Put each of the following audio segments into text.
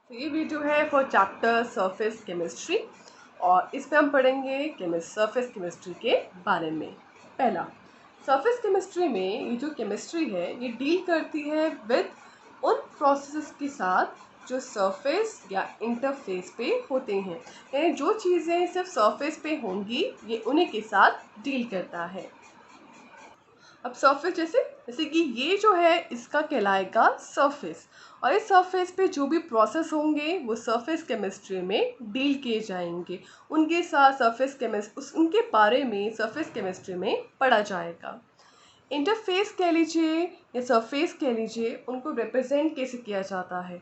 तो ये वीडियो है फॉर चैप्टर सरफेस केमिस्ट्री और इसमें हम पढ़ेंगे सरफेस केमिस्ट्री के बारे में। पहला, सरफेस केमिस्ट्री में ये जो केमिस्ट्री है ये डील करती है विद उन प्रोसेसेस के साथ जो सरफेस या इंटरफेस पे होते हैं, यानी जो चीज़ें सिर्फ सरफेस पे होंगी ये उन्हीं के साथ डील करता है। अब सरफेस जैसे कि ये जो है इसका कहलाएगा सरफेस, और इस सरफेस पे जो भी प्रोसेस होंगे वो सरफेस केमिस्ट्री में डील किए जाएंगे, उनके साथ उनके बारे में सरफेस केमिस्ट्री में पढ़ा जाएगा। इंटरफेस कह लीजिए या सरफेस कह लीजिए, उनको रिप्रेजेंट कैसे किया जाता है।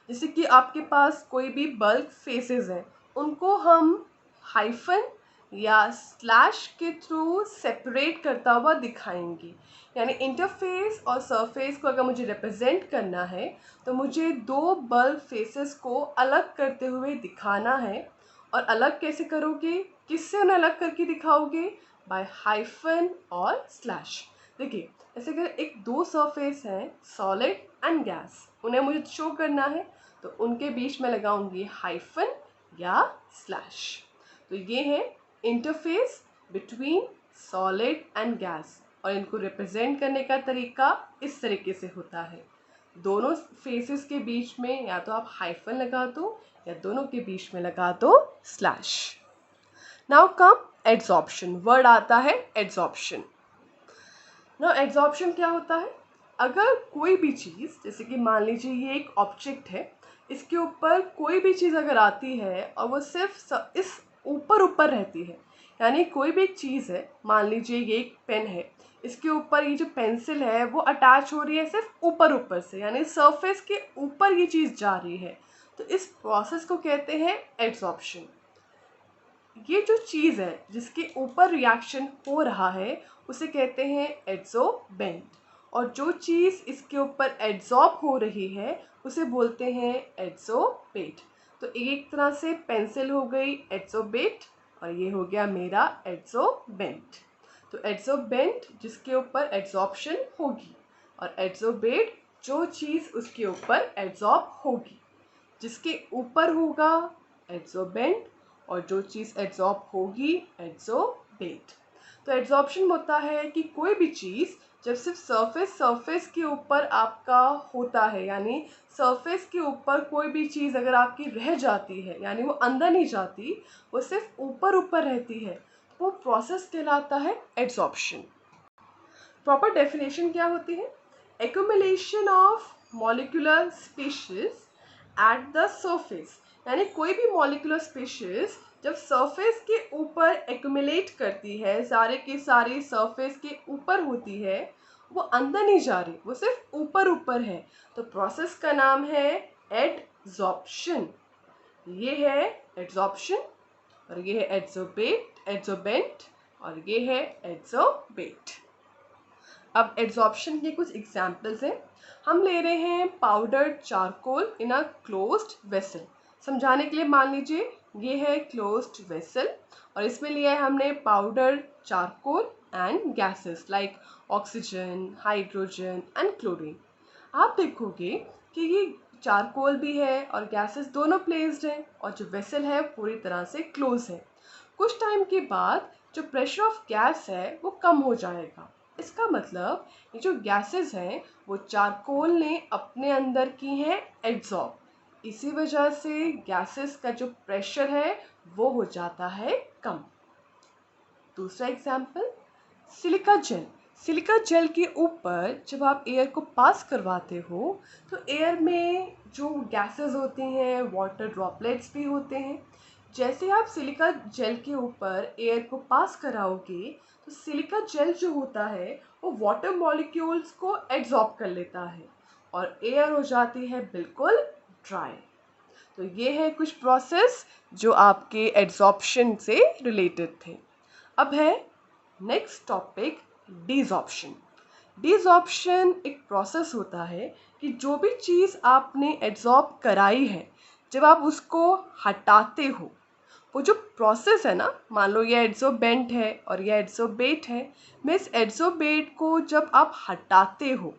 जैसे कि आपके पास कोई भी बल्क फेसेस हैं, उनको हम हाइफन या स्लैश के थ्रू सेपरेट करता हुआ दिखाएंगे। यानी इंटरफेस और सरफेस को अगर मुझे रिप्रेजेंट करना है तो मुझे दो बल्क फेसेस को अलग करते हुए दिखाना है। और अलग कैसे करोगे, किससे उन्हें अलग करके दिखाओगे? बाय हाइफन और स्लैश। देखिए, जैसे कि एक दो सरफेस हैं सॉलिड एंड गैस, उन्हें मुझे शो करना है तो उनके बीच में लगाऊंगी हाइफन या स्लैश। तो ये है interface between solid and gas, और इनको रिप्रेजेंट करने का तरीका इस तरीके से होता है। दोनों फेसेस के बीच में या तो आप हाइफन लगा दो या दोनों के बीच में लगा दो slash. Now come adsorption, word आता है एड्सॉर्प्शन। ना एड्सॉर्प्शन क्या होता है? अगर कोई भी चीज़, जैसे कि मान लीजिए ये एक ऑब्जेक्ट है, इसके ऊपर कोई भी चीज़ अगर आती है और वो सिर्फ इस ऊपर ऊपर रहती है, यानी कोई भी एक चीज़ है, मान लीजिए ये एक पेन है, इसके ऊपर ये जो पेंसिल है वो अटैच हो रही है सिर्फ ऊपर ऊपर से, यानी सरफेस के ऊपर ये चीज़ जा रही है, तो इस प्रोसेस को कहते हैं एड्सॉर्प्शन। ये जो चीज़ है जिसके ऊपर रिएक्शन हो रहा है उसे कहते हैं एड्सोर्बेंट, और जो चीज़ इसके ऊपर एड्सॉर्ब हो रही है उसे बोलते हैं एड्सोर्बेट। तो एक तरह से पेंसिल हो गई एड्सोर्बेट और ये हो गया मेरा एड्सोर्बेंट। तो एड्सोर्बेंट जिसके ऊपर एड्सॉर्प्शन होगी, और एड्सोर्बेट जो चीज़ उसके ऊपर एड्सॉर्ब होगी। जिसके ऊपर होगा एड्सोर्बेंट और जो चीज़ एड्सॉर्ब होगी एड्सोर्बेट। तो एड्सॉर्प्शन होता है कि कोई भी चीज़ जब सिर्फ सरफेस के ऊपर आपका होता है, यानी सरफेस के ऊपर कोई भी चीज़ अगर आपकी रह जाती है, यानी वो अंदर नहीं जाती, वो सिर्फ ऊपर ऊपर रहती है, तो वो प्रोसेस कहलाता है एड्सॉर्प्शन। प्रॉपर डेफिनेशन क्या होती है? Accumulation of molecular species at the surface, यानी कोई भी मॉलिक्यूलर स्पीशीज जब सरफेस के ऊपर एक्यूमुलेट करती है, सारे के सारे सरफेस के ऊपर होती है, वो अंदर नहीं जा रही, वो सिर्फ ऊपर ऊपर है, तो प्रोसेस का नाम है एडजॉर्प्शन। ये है एडजॉर्प्शन और ये है एड्सोर्बेंट और ये है एड्सोर्बेट। अब एड्सॉर्प्शन के कुछ एग्जाम्पल्स हैं। हम ले रहे हैं powdered charcoal in a closed vessel. समझाने के लिए मान लीजिए ये है क्लोज्ड वेसल और इसमें लिया है हमने powdered charcoal and gases like oxygen, hydrogen and chlorine. आप देखोगे कि ये चारकोल भी है और गैसेस दोनों प्लेस्ड हैं और जो वेसल है पूरी तरह से क्लोज है। कुछ टाइम के बाद जो प्रेशर ऑफ गैस है वो कम हो जाएगा। इसका मतलब ये जो गैसेस हैं वो चारकोल ने अपने अंदर की हैं एड्सॉर्ब, इसी वजह से गैसेस का जो प्रेशर है वो हो जाता है कम। दूसरा example, silica gel. Silica gel के ऊपर जब आप एयर को पास करवाते हो तो एयर में जो गैसेस होती हैं, वाटर ड्रॉपलेट्स भी होते हैं। जैसे आप सिलिका जेल के ऊपर एयर को पास कराओगे तो सिलिका जेल जो होता है वो वाटर मॉलिक्यूल्स को एब्जॉर्ब कर लेता है और एयर हो जाती है बिल्कुल ड्राई। तो ये है कुछ प्रोसेस जो आपके एड्सॉर्प्शन से रिलेटेड थे। अब है नेक्स्ट टॉपिक, डिसॉर्प्शन। डिसॉर्प्शन एक प्रोसेस होता है कि जो भी चीज़ आपने एड्सॉर्ब कराई है जब आप उसको हटाते हो, वो जो प्रोसेस है ना, मान लो ये एड्सोर्बेंट है और ये एड्सोर्बेट है, मैं इस एड्सोर्बेट को जब आप हटाते हो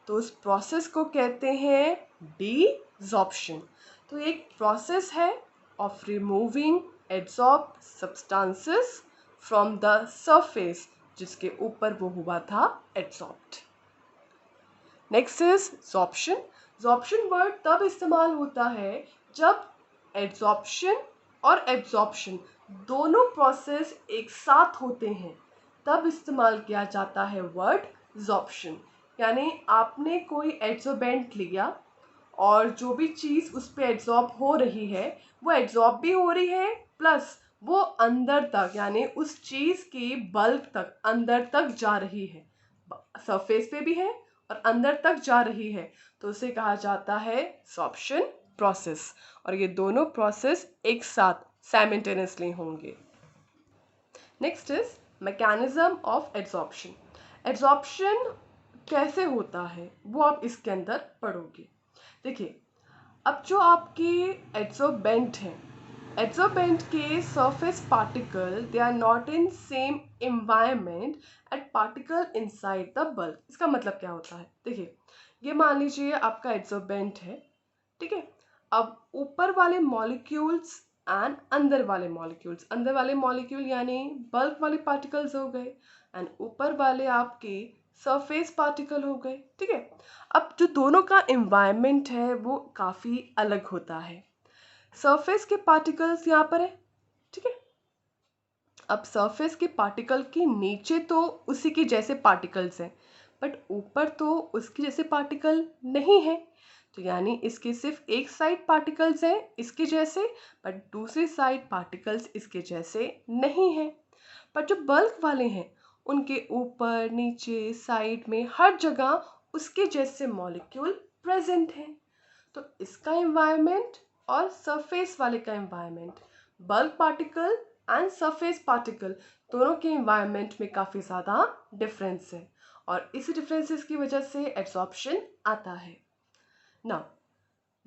तो उस प्रोसेस को कहते हैं डिसॉर्प्शन। तो एक प्रोसेस है of removing adsorbed substances from the surface जिसके ऊपर वो हुआ था adsorbed. Next is sorption. Sorption word तब इस्तेमाल होता है जब एड्सॉर्प्शन और एब्जॉर्प्शन दोनों प्रोसेस एक साथ होते हैं, तब इस्तेमाल किया जाता है वर्ड ज़ॉर्प्शन। यानी आपने कोई एड्सोर्बेंट लिया और जो भी चीज़ उस पर एड्सॉर्ब हो रही है वो एड्सॉर्ब भी हो रही है, प्लस वो अंदर तक यानी उस चीज़ की बल्क तक अंदर तक जा रही है, सरफेस पे भी है और अंदर तक जा रही है, तो उसे कहा जाता है ज़ॉर्प्शन प्रोसेस। और ये दोनों प्रोसेस एक साथ साइमल्टेनियसली होंगे। Next is mechanism of adsorption. Adsorption कैसे होता है वो आप इसके अंदर पढ़ोगे। देखिए, अब जो आपके एड्सोर्बेंट हैं, एड्सोर्बेंट के surface particle they are not in same environment at particle inside the bulb. इसका मतलब क्या होता है? देखिए, ये मान लीजिए आपका एड्सोर्बेंट है, ठीक है। अब ऊपर वाले मॉलिक्यूल्स एंड अंदर वाले मॉलिक्यूल यानी बल्क वाले पार्टिकल्स हो गए, एंड ऊपर वाले आपके सरफेस पार्टिकल हो गए, ठीक है। अब जो दोनों का एनवायरनमेंट है वो काफ़ी अलग होता है। सरफेस के पार्टिकल्स यहाँ पर है, ठीक है। अब सरफेस के पार्टिकल के नीचे तो उसी के जैसे पार्टिकल्स हैं, बट ऊपर तो उसके जैसे पार्टिकल नहीं है, तो यानी इसके सिर्फ एक साइड पार्टिकल्स हैं इसके जैसे, बट दूसरी साइड पार्टिकल्स इसके जैसे नहीं हैं। पर जो बल्क वाले हैं उनके ऊपर नीचे साइड में हर जगह उसके जैसे मॉलिक्यूल प्रेजेंट हैं। तो इसका एनवायरनमेंट और सरफेस वाले का environment, bulk particle and surface particle दोनों के एनवायरनमेंट में काफ़ी ज़्यादा डिफरेंस है, और इसी डिफरेंसेस की वजह से एब्जॉर्प्शन आता है ना।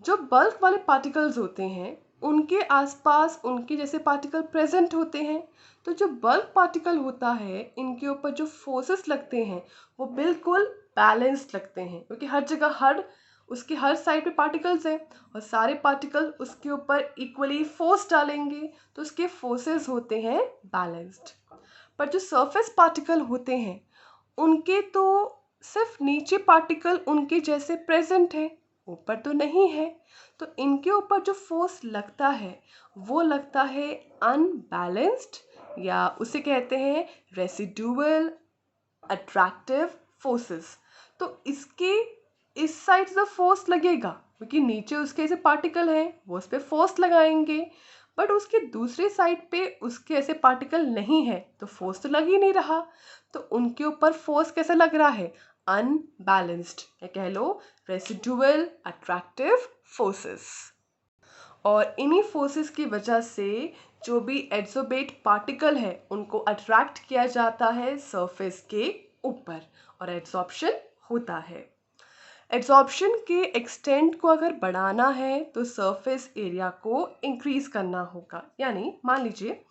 जो बल्क वाले पार्टिकल्स होते हैं उनके आसपास उनके जैसे पार्टिकल प्रेजेंट होते हैं, तो जो बल्क पार्टिकल होता है इनके ऊपर जो फोर्सेस लगते हैं वो बिल्कुल बैलेंस्ड लगते हैं, क्योंकि हर जगह उसके हर साइड पे पार्टिकल्स हैं और सारे पार्टिकल उसके ऊपर इक्वली फोर्स डालेंगे, तो उसके फोर्सेस होते हैं बैलेंस्ड। पर जो सरफेस पार्टिकल होते हैं उनके तो सिर्फ नीचे पार्टिकल उनके जैसे प्रेजेंट है, ऊपर तो नहीं है, तो इनके ऊपर जो फोर्स लगता है वो लगता है अनबैलेंस्ड, या उसे कहते हैं रेसिडुअल अट्रैक्टिव फोर्सेस। तो इसके इस साइड से फोर्स लगेगा क्योंकि नीचे उसके ऐसे पार्टिकल हैं, वो उस पर फोर्स लगाएंगे, बट उसके दूसरी साइड पे उसके ऐसे पार्टिकल नहीं है तो फोर्स तो लग ही नहीं रहा, तो उनके ऊपर फोर्स कैसा लग रहा है? अनबैलेंस्ड, या कह लो रेसिडुअल अट्रैक्टिव फोर्सेस। और इन्हीं फोर्सेस की वजह से जो भी एड्सोर्बेट पार्टिकल है उनको अट्रैक्ट किया जाता है सरफेस के ऊपर और एड्सॉर्प्शन होता है। एड्सॉर्प्शन के एक्सटेंट को अगर बढ़ाना है तो सरफेस एरिया को इंक्रीज करना होगा। यानी मान लीजिए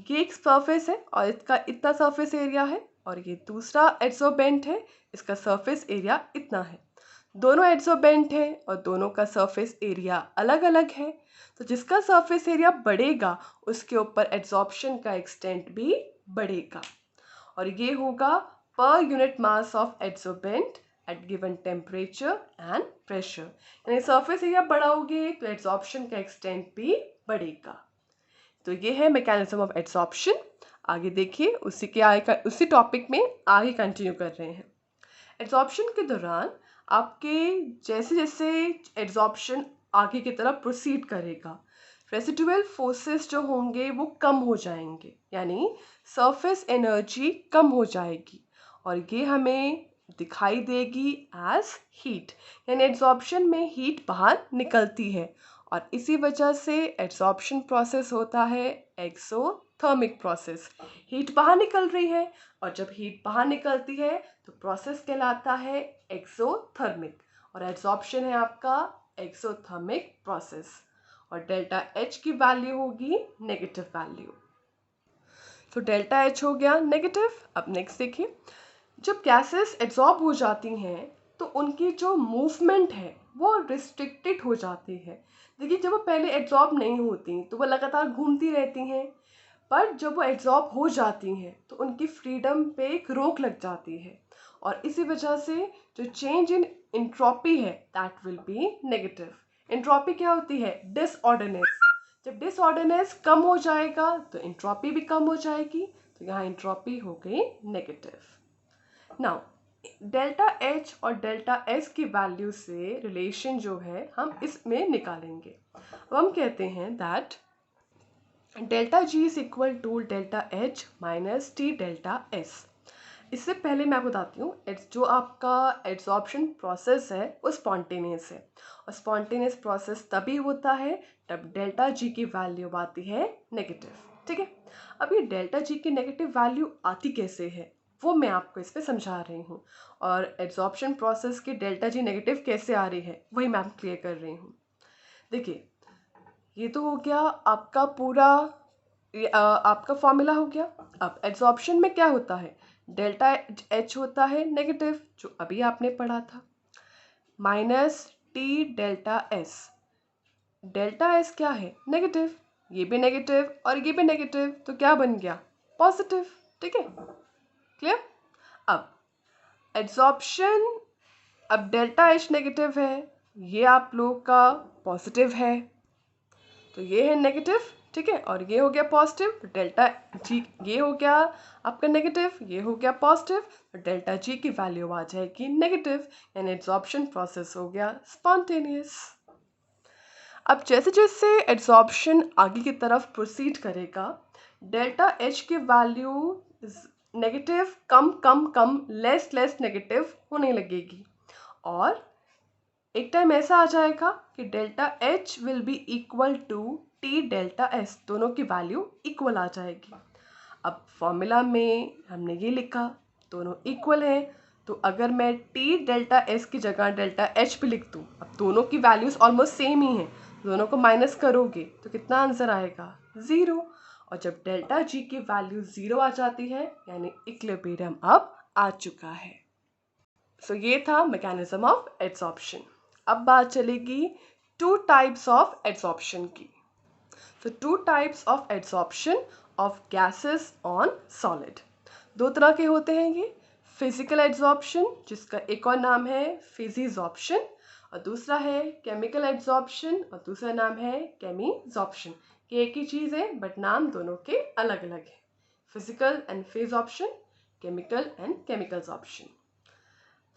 ये एक सरफेस है और इसका इतना सरफेस एरिया है, और ये दूसरा एड्सोर्बेंट है, इसका सरफेस एरिया इतना है। दोनों एड्सोर्बेंट है और दोनों का सरफेस एरिया अलग अलग है, तो जिसका सरफेस एरिया बढ़ेगा उसके ऊपर एड्सॉर्प्शन का एक्सटेंट भी बढ़ेगा, और ये होगा पर unit mass of adsorbent at given temperature and pressure. यानी सरफेस एरिया बढ़ाओगे तो एड्सॉर्प्शन का एक्सटेंट भी बढ़ेगा। तो ये है मैकेनिज्म ऑफ एड्सॉर्प्शन। आगे देखिए, उसी टॉपिक में आगे कंटिन्यू कर रहे हैं। एड्सॉर्प्शन के दौरान आपके जैसे जैसे एड्सॉर्प्शन आगे की तरफ प्रोसीड करेगा, रेसिडुअल फोर्सेस जो होंगे वो कम हो जाएंगे, यानी सरफेस एनर्जी कम हो जाएगी, और ये हमें दिखाई देगी एज हीट। यानी एड्सॉर्प्शन में हीट बाहर निकलती है, और इसी वजह से एड्सॉर्प्शन प्रोसेस होता है एक्सोथर्मिक प्रोसेस। हीट बाहर निकल रही है, और जब हीट बाहर निकलती है तो प्रोसेस कहलाता है एक्सोथर्मिक, और एड्सॉर्प्शन है आपका एक्सोथर्मिक प्रोसेस, और डेल्टा एच की वैल्यू होगी नेगेटिव वैल्यू। तो डेल्टा एच हो गया नेगेटिव। अब नेक्स्ट देखिए, जब गैसेस एब्जॉर्ब हो जाती हैं तो उनकी जो मूवमेंट है वो रिस्ट्रिक्टेड हो जाती है। देखिए जब वो पहले एब्जॉर्ब नहीं होती तो वो लगातार घूमती रहती हैं, पर जब वो एब्जॉर्ब हो जाती हैं तो उनकी फ्रीडम पे एक रोक लग जाती है, और इसी वजह से जो चेंज इन इंट्रोपी है that will be negative. Entropy क्या होती है? डिसऑर्डरनेस। जब डिसऑर्डरनेस कम हो जाएगा तो इंट्रोपी भी कम हो जाएगी, तो यहाँ इंट्रोपी हो गई नेगेटिव। नाउ डेल्टा एच और डेल्टा एस की वैल्यू से रिलेशन जो है हम इसमें निकालेंगे। अब हम कहते हैं that delta G is equal to delta H minus T delta S. इससे पहले मैं बताती हूँ, जो आपका एड्सॉर्प्शन प्रोसेस है वो स्पॉन्टेनियस है, और स्पॉन्टेनियस प्रोसेस तभी होता है जब डेल्टा जी की वैल्यू आती है नेगेटिव। ठीक है, अब ये डेल्टा जी की नेगेटिव वैल्यू आती कैसे है वो मैं आपको इस पर समझा रही हूँ, और एड्सॉर्प्शन प्रोसेस की डेल्टा जी नेगेटिव कैसे आ रही है वही मैं क्लियर कर रही हूँ। देखिए ये तो हो गया आपका पूरा, आपका फॉर्मूला हो गया। अब एड्सॉर्प्शन में क्या होता है? डेल्टा एच होता है नेगेटिव, जो अभी आपने पढ़ा था, minus T delta S. Delta S क्या है? नेगेटिव। ये भी नेगेटिव और ये भी नेगेटिव, तो क्या बन गया? पॉजिटिव। ठीक है, क्लियर? अब एड्सॉर्प्शन, अब डेल्टा एच नेगेटिव है, ये आप लोग का पॉजिटिव है, तो ये है नेगेटिव। ठीक है, और ये हो गया पॉजिटिव, डेल्टा जी ये हो गया आपका नेगेटिव, ये हो गया पॉजिटिव, तो डेल्टा जी की वैल्यू आ जाएगी नेगेटिव, यानी एड्सॉर्प्शन प्रोसेस हो गया स्पॉन्टेनियस। अब जैसे जैसे एड्सॉर्प्शन आगे की तरफ प्रोसीड करेगा, डेल्टा एच की वैल्यू नेगेटिव कम कम कम लेस लेस नेगेटिव होने लगेगी, और एक टाइम ऐसा आ जाएगा कि delta H will be equal to T delta S, दोनों की वैल्यू इक्वल आ जाएगी। अब फॉर्मूला में हमने ये लिखा दोनों इक्वल है, तो अगर मैं टी डेल्टा एस की जगह डेल्टा एच भी लिख दूँ, अब दोनों की वैल्यूज ऑलमोस्ट सेम ही हैं, दोनों को माइनस करोगे तो कितना आंसर आएगा? 0। और जब डेल्टा जी की वैल्यू 0 आ जाती है यानी इक्विलिब्रियम अब आ चुका है। सो ये था मैकेनिज्म ऑफ एड्सॉर्प्शन। अब बात चलेगी टू टाइप्स ऑफ एड्सॉर्प्शन की। तो two types of adsorption of gases on solid, दो तरह के होते हैं ये। फिजिकल एड्सॉर्प्शन, जिसका एक और नाम है फिजिजॉर्प्शन, और दूसरा है केमिकल एड्सॉर्प्शन, और दूसरा नाम है केमिजॉर्प्शन। ये एक ही चीज़ है बट नाम दोनों के अलग अलग है। Physical and physisorption, chemical and chemisorption.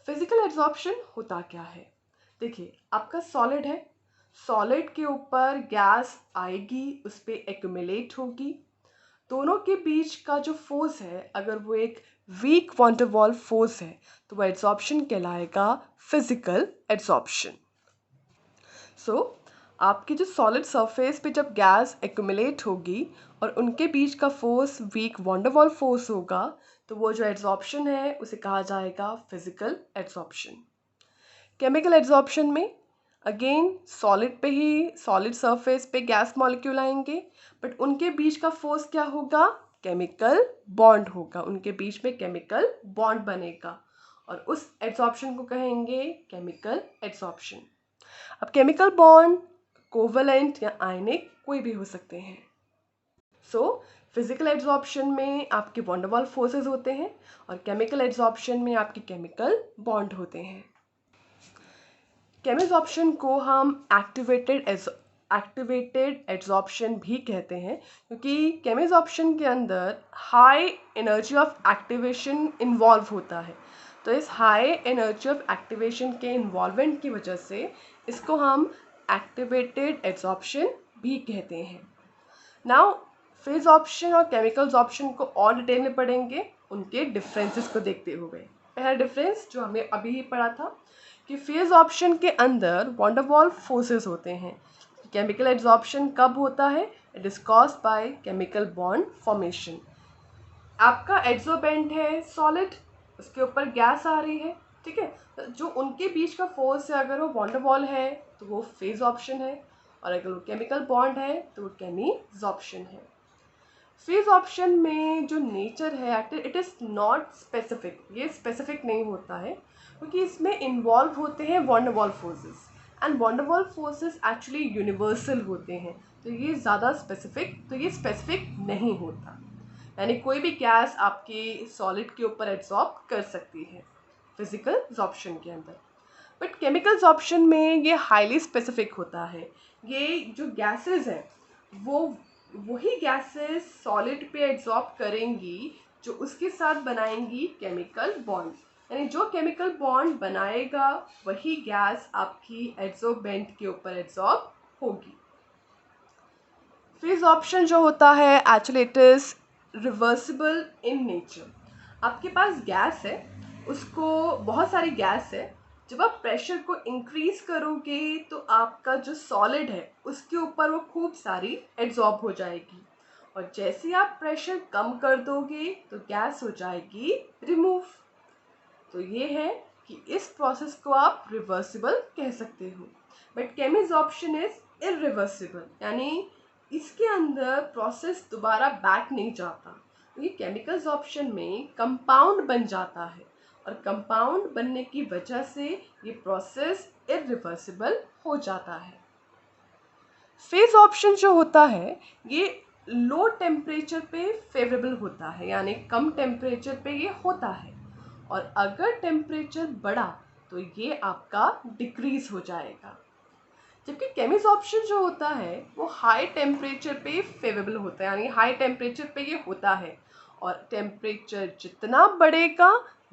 Physical adsorption होता क्या है? देखिए आपका सॉलिड है, सॉलिड के ऊपर गैस आएगी, उस पर एक्यूमुलेट होगी, दोनों के बीच का जो फोर्स है अगर वो एक वीक वॉन डर वाल फोर्स है तो वो एड्सॉर्प्शन कहलाएगा फिजिकल एड्सॉर्प्शन। सो आपकी जो सॉलिड सरफेस पे जब गैस एक्यूमुलेट होगी और उनके बीच का फोर्स वीक वॉन डर वाल फोर्स होगा, तो वो जो एड्सॉर्प्शन है उसे कहा जाएगा फिजिकल एड्सॉर्प्शन। केमिकल एड्सॉर्प्शन में अगेन सॉलिड पे ही, सॉलिड सरफेस पे गैस मॉलिक्यूल आएंगे, बट उनके बीच का फोर्स क्या होगा? केमिकल बॉन्ड होगा, उनके बीच में केमिकल बॉन्ड बनेगा, और उस एड्सॉर्प्शन को कहेंगे केमिकल एड्सॉर्प्शन। अब केमिकल बॉन्ड कोवलेंट या आयनिक कोई भी हो सकते हैं। सो फिजिकल एड्सॉर्प्शन में आपके वॉन डर वाल फोर्सेस होते हैं, और केमिकल एड्सॉर्प्शन में आपके केमिकल बॉन्ड होते हैं। केमिजॉर्प्शन को हम एक्टिवेटेड एड्सॉर्प्शन भी कहते हैं, क्योंकि केमिजॉर्प्शन के अंदर high energy of activation involve होता है। तो इस हाई एनर्जी ऑफ एक्टिवेशन के इन्वॉल्वमेंट की वजह से इसको हम एक्टिवेटेड एड्सॉर्प्शन भी कहते हैं। नाउ फिजॉर्प्शन और केमिकलजॉर्प्शन को और डिटेल में पढ़ेंगे उनके डिफरेंसेस को देखते हुए। पहला डिफरेंस जो हमें अभी ही पढ़ा था कि फेज ऑप्शन के अंदर वॉन डर वाल फोर्सेस होते हैं। केमिकल एड्सॉर्प्शन कब होता है? It is caused by chemical bond formation. आपका एड्सोर्बेंट है सॉलिड, उसके ऊपर गैस आ रही है, ठीक है, जो उनके बीच का फोर्स है अगर वो वॉन डर वाल है तो वो फेज ऑप्शन है, और अगर वो केमिकल बॉन्ड है तो वो केमिजॉर्प्शन है। फेज ऑप्शन में जो नेचर है इट इज़ नॉट स्पेसिफिक, ये स्पेसिफिक नहीं होता है, क्योंकि इसमें इन्वॉल्व होते हैं वॉन डर वाल forces. And van der Waals forces actually universal होते हैं, तो ये ज़्यादा स्पेसिफिक नहीं होता, यानी कोई भी गैस आपके सॉलिड के ऊपर एब्जॉर्ब कर सकती है फिजिकल एब्जॉर्प्शन के अंदर। बट केमिकल एब्जॉर्प्शन में ये हाईली स्पेसिफिक होता है। ये जो गैसेस हैं वो वही गैसेस सॉलिड पे एब्जॉर्ब करेंगी जो उसके साथ बनाएंगी केमिकल बॉन्ड, यानी जो केमिकल बॉन्ड बनाएगा वही गैस आपकी एड्सोर्बेंट के ऊपर एब्जॉर्ब होगी। फेज ऑप्शन जो होता है actually it is reversible in nature. आपके पास गैस है, उसको बहुत सारी गैस है, जब आप प्रेशर को इंक्रीज करोगे तो आपका जो सॉलिड है उसके ऊपर वो खूब सारी एड्सॉर्ब हो जाएगी, और जैसे ही आप प्रेशर कम कर दोगे तो गैस हो जाएगी रिमूव। तो ये है कि इस प्रोसेस को आप रिवर्सिबल कह सकते हो। बट केमिसॉर्प्शन इज इरिवर्सिबल, यानी इसके अंदर प्रोसेस दोबारा बैक नहीं जाता। तो ये केमिकल एब्जॉर्प्शन में कंपाउंड बन जाता है, और कंपाउंड बनने की वजह से ये प्रोसेस इरिवर्सिबल हो जाता है। फेज ऑप्शन जो होता है ये लो टेम्परेचर पे फेवरेबल होता है, यानी कम टेम्परेचर पे ये होता है, और अगर टेम्परेचर बढ़ा तो ये आपका डिक्रीज हो जाएगा। जबकि केमिसॉर्प्शन जो होता है वो हाई टेम्परेचर पे फेवरेबल होता है, यानी हाई टेम्परेचर पे ये होता है, और टेम्परेचर जितना बढ़ेगा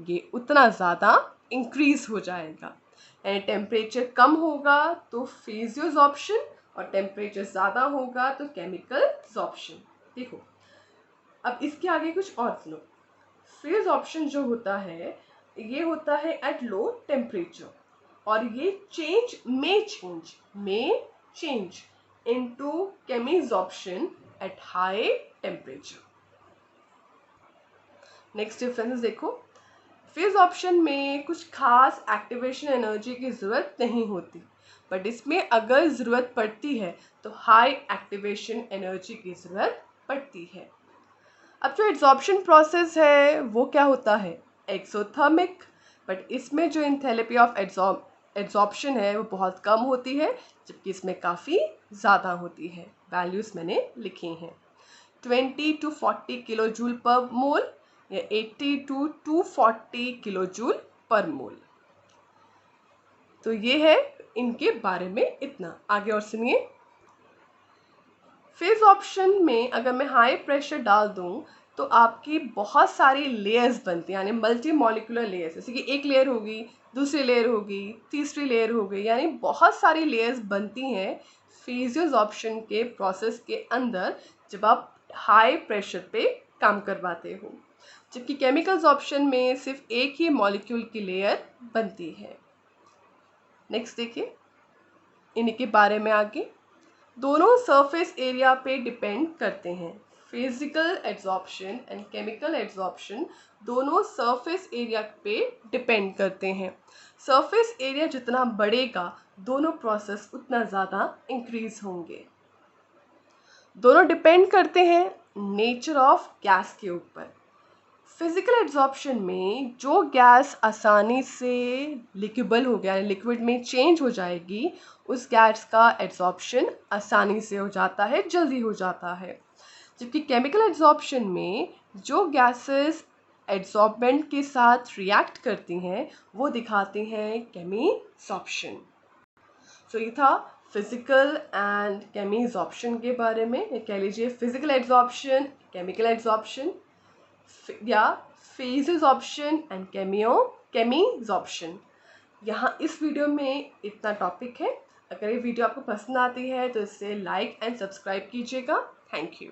ये उतना ज़्यादा इंक्रीज हो जाएगा। यानी टेम्परेचर कम होगा तो फेजियोसॉर्प्शन, और टेम्परेचर ज़्यादा होगा तो केमिकल एब्जॉर्प्शन। देखो अब इसके आगे कुछ और सुनो। फेज ऑप्शन जो होता है ये होता है एट लो टेम्परेचर, और ये may change into chemisorption at high temperature. Next difference देखो, फेज ऑप्शन में कुछ खास एक्टिवेशन एनर्जी की ज़रूरत नहीं होती, बट इसमें अगर ज़रूरत पड़ती है तो हाई एक्टिवेशन एनर्जी की ज़रूरत पड़ती है। अब जो एब्जॉर्प्शन प्रोसेस है वो क्या होता है, एक्सोथर्मिक, बट इसमें जो एंथैल्पी ऑफ एब्जॉर्प्शन है वो बहुत कम होती है, जबकि इसमें काफ़ी ज़्यादा होती है। वैल्यूज़ मैंने लिखी हैं 20 to 40 किलो जूल पर मोल या 80 to 240 किलो जूल पर मोल। तो ये है इनके बारे में इतना। आगे और सुनिए। फेज ऑप्शन में अगर मैं हाई प्रेशर डाल दूं तो आपकी बहुत सारी लेयर्स बनती हैं, यानी मल्टी मॉलिक्यूलर लेयर्स, जैसे कि एक लेयर होगी, दूसरी लेयर होगी, तीसरी लेयर होगी, यानी बहुत सारी लेयर्स बनती हैं फेजियोसॉर्प्शन के प्रोसेस के अंदर जब आप हाई प्रेशर पे काम करवाते हो। जबकि केमिकल एब्जॉर्प्शन में सिर्फ एक ही मॉलिक्यूल की लेयर बनती है। नेक्स्ट देखिए इन्हीं के बारे में आगे। दोनों सरफेस एरिया पे डिपेंड करते हैं। Physical absorption and chemical absorption दोनों सरफेस एरिया पे डिपेंड करते हैं। सरफेस एरिया जितना बढ़ेगा दोनों प्रोसेस उतना ज़्यादा इंक्रीज होंगे। दोनों डिपेंड करते हैं नेचर ऑफ गैस के ऊपर। फिजिकल एब्जॉर्प्शन में जो गैस आसानी से लिक्विबल हो गया, लिक्विड में चेंज हो जाएगी, उस गैस का एब्जॉर्प्शन आसानी से हो जाता है, जल्दी हो जाता है। जबकि केमिकल एब्जॉर्प्शन में जो गैसेस एब्जॉर्बेंट के साथ रिएक्ट करती हैं वो दिखाती हैं केमिसॉर्प्शन। सो ये था फिजिकल एंड केमिसॉर्प्शन के बारे में, या कह लीजिए फिजिकल एब्जॉर्प्शन, केमिकल एब्जॉर्प्शन, या फेजेस ऑप्शन एंड केमिसॉर्प्शन। यहाँ इस वीडियो में इतना टॉपिक है। अगर ये वीडियो आपको पसंद आती है तो इसे लाइक एंड सब्सक्राइब कीजिएगा। Thank you.